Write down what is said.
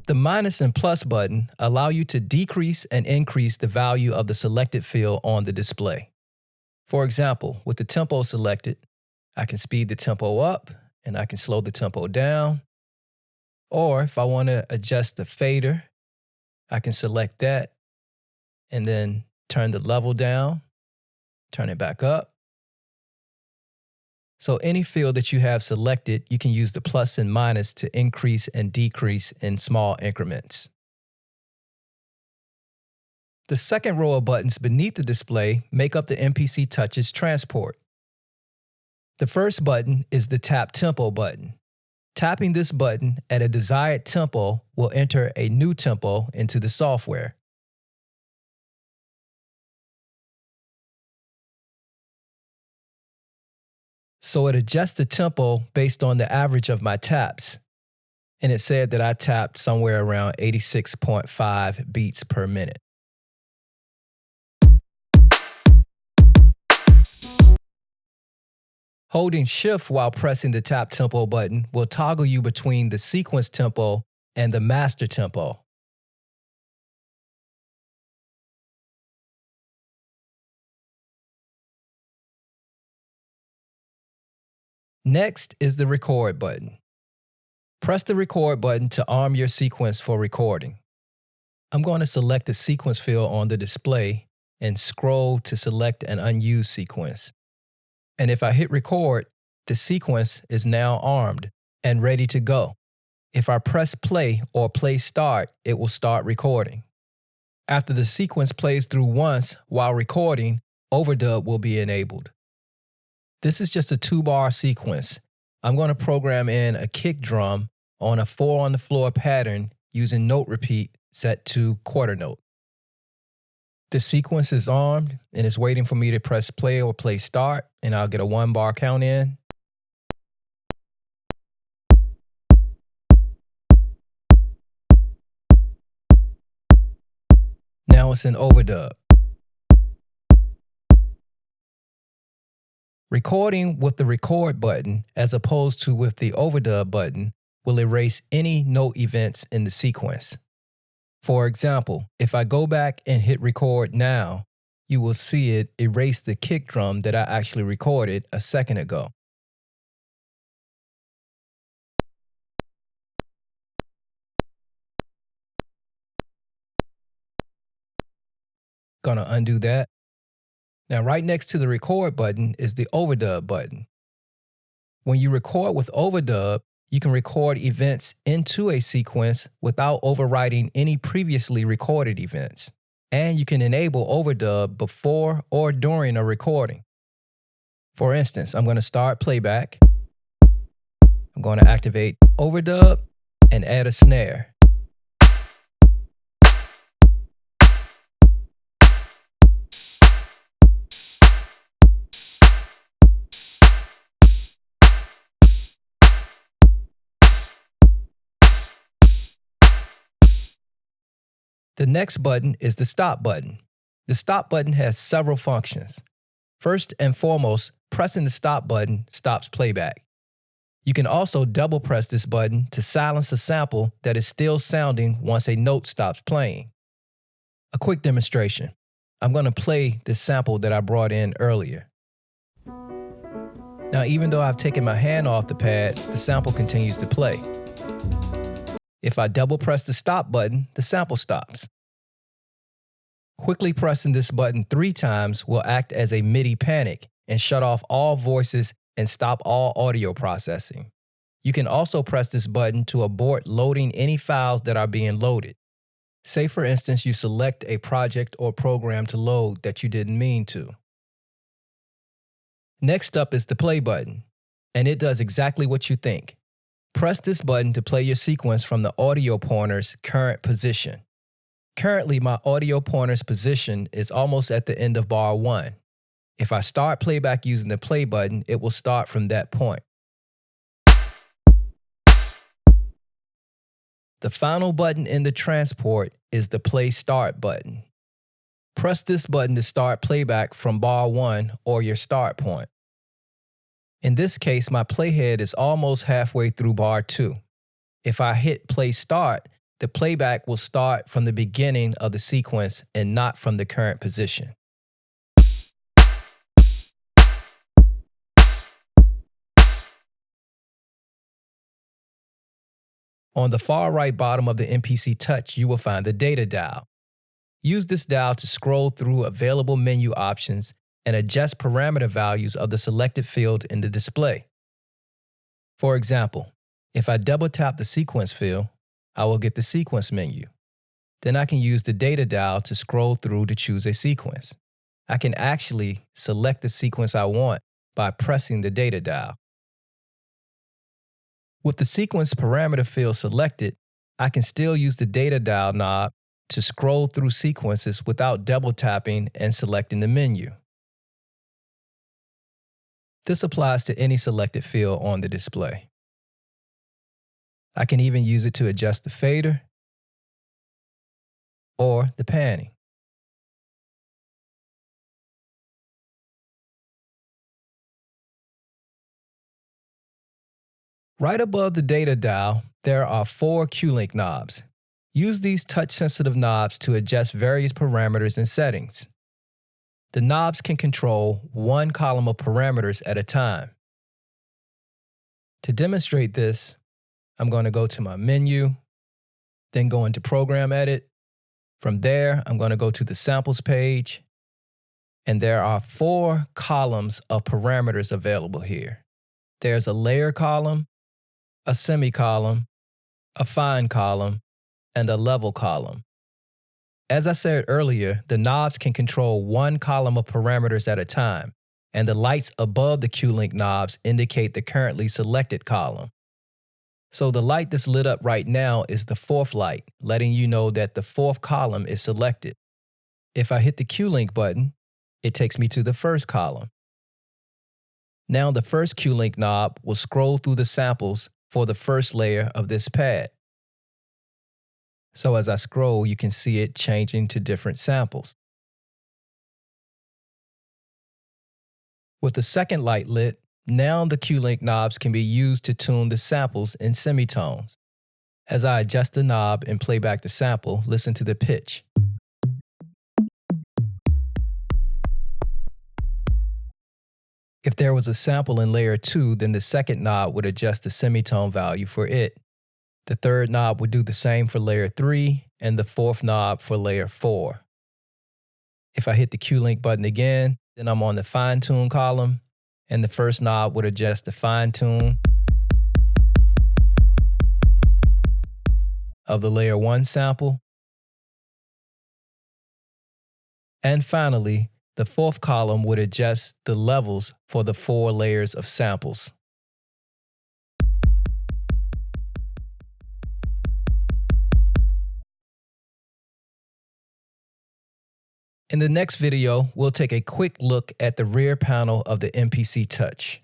The minus and plus button allow you to decrease and increase the value of the selected field on the display. For example, with the tempo selected, I can speed the tempo up and I can slow the tempo down. Or if I want to adjust the fader, I can select that and then turn the level down, turn it back up. So any field that you have selected, you can use the plus and minus to increase and decrease in small increments. The second row of buttons beneath the display make up the MPC Touch's transport. The first button is the Tap Tempo button. Tapping this button at a desired tempo will enter a new tempo into the software. So it adjusts the tempo based on the average of my taps. And it said that I tapped somewhere around 86.5 beats per minute. Holding Shift while pressing the Tap Tempo button will toggle you between the sequence tempo and the master tempo. Next is the Record button. Press the Record button to arm your sequence for recording. I'm going to select the sequence field on the display and scroll to select an unused sequence. And if I hit record, the sequence is now armed and ready to go. If I press play or play start, it will start recording. After the sequence plays through once while recording, Overdub will be enabled. This is just a 2-bar sequence. I'm going to program in a kick drum on a 4 on the floor pattern using note repeat set to quarter note. The sequence is armed and it's waiting for me to press play or play start, and I'll get a 1-bar count in. Now it's in Overdub. Recording with the record button as opposed to with the overdub button will erase any note events in the sequence. For example, if I go back and hit record now, you will see it erase the kick drum that I actually recorded a second ago. Gonna undo that. Now right next to the record button is the overdub button. When you record with overdub, you can record events into a sequence without overwriting any previously recorded events. And you can enable overdub before or during a recording. For instance, I'm going to start playback. I'm going to activate overdub and add a snare. The next button is the stop button. The stop button has several functions. First and foremost, pressing the stop button stops playback. You can also double press this button to silence a sample that is still sounding once a note stops playing. A quick demonstration. I'm going to play this sample that I brought in earlier. Now, even though I've taken my hand off the pad, the sample continues to play. If I double press the stop button, the sample stops. Quickly pressing this button 3 times will act as a MIDI panic and shut off all voices and stop all audio processing. You can also press this button to abort loading any files that are being loaded. Say for instance you select a project or program to load that you didn't mean to. Next up is the play button, and it does exactly what you think. Press this button to play your sequence from the audio pointer's current position. Currently, my audio pointer's position is almost at the end of bar 1. If I start playback using the play button, it will start from that point. The final button in the transport is the play start button. Press this button to start playback from bar 1 or your start point. In this case, my playhead is almost halfway through bar 2. If I hit play start, the playback will start from the beginning of the sequence and not from the current position. On the far right bottom of the MPC Touch, you will find the data dial. Use this dial to scroll through available menu options and adjust parameter values of the selected field in the display. For example, if I double tap the sequence field, I will get the sequence menu. Then I can use the data dial to scroll through to choose a sequence. I can actually select the sequence I want by pressing the data dial. With the sequence parameter field selected, I can still use the data dial knob to scroll through sequences without double tapping and selecting the menu. This applies to any selected field on the display. I can even use it to adjust the fader or the panning. Right above the data dial, there are 4 Qlink knobs. Use these touch-sensitive knobs to adjust various parameters and settings. The knobs can control one column of parameters at a time. To demonstrate this, I'm going to go to my menu, then go into Program Edit. From there, I'm going to go to the Samples page, and there are 4 columns of parameters available here. There's a layer column, a semi-column, a fine column, and a level column. As I said earlier, the knobs can control one column of parameters at a time, and the lights above the Qlink knobs indicate the currently selected column. So the light that's lit up right now is the 4th light, letting you know that the 4th column is selected. If I hit the Qlink button, it takes me to the 1st column. Now the first Qlink knob will scroll through the samples for the first layer of this pad. So as I scroll, you can see it changing to different samples. With the second light lit, now the Qlink knobs can be used to tune the samples in semitones. As I adjust the knob and play back the sample, listen to the pitch. If there was a sample in layer 2, then the second knob would adjust the semitone value for it. The third knob would do the same for layer 3, and the 4th knob for layer 4. If I hit the Qlink button again, then I'm on the fine tune column, and the first knob would adjust the fine tune of the layer 1 sample. And finally, the 4th column would adjust the levels for the 4 layers of samples. In the next video, we'll take a quick look at the rear panel of the MPC Touch.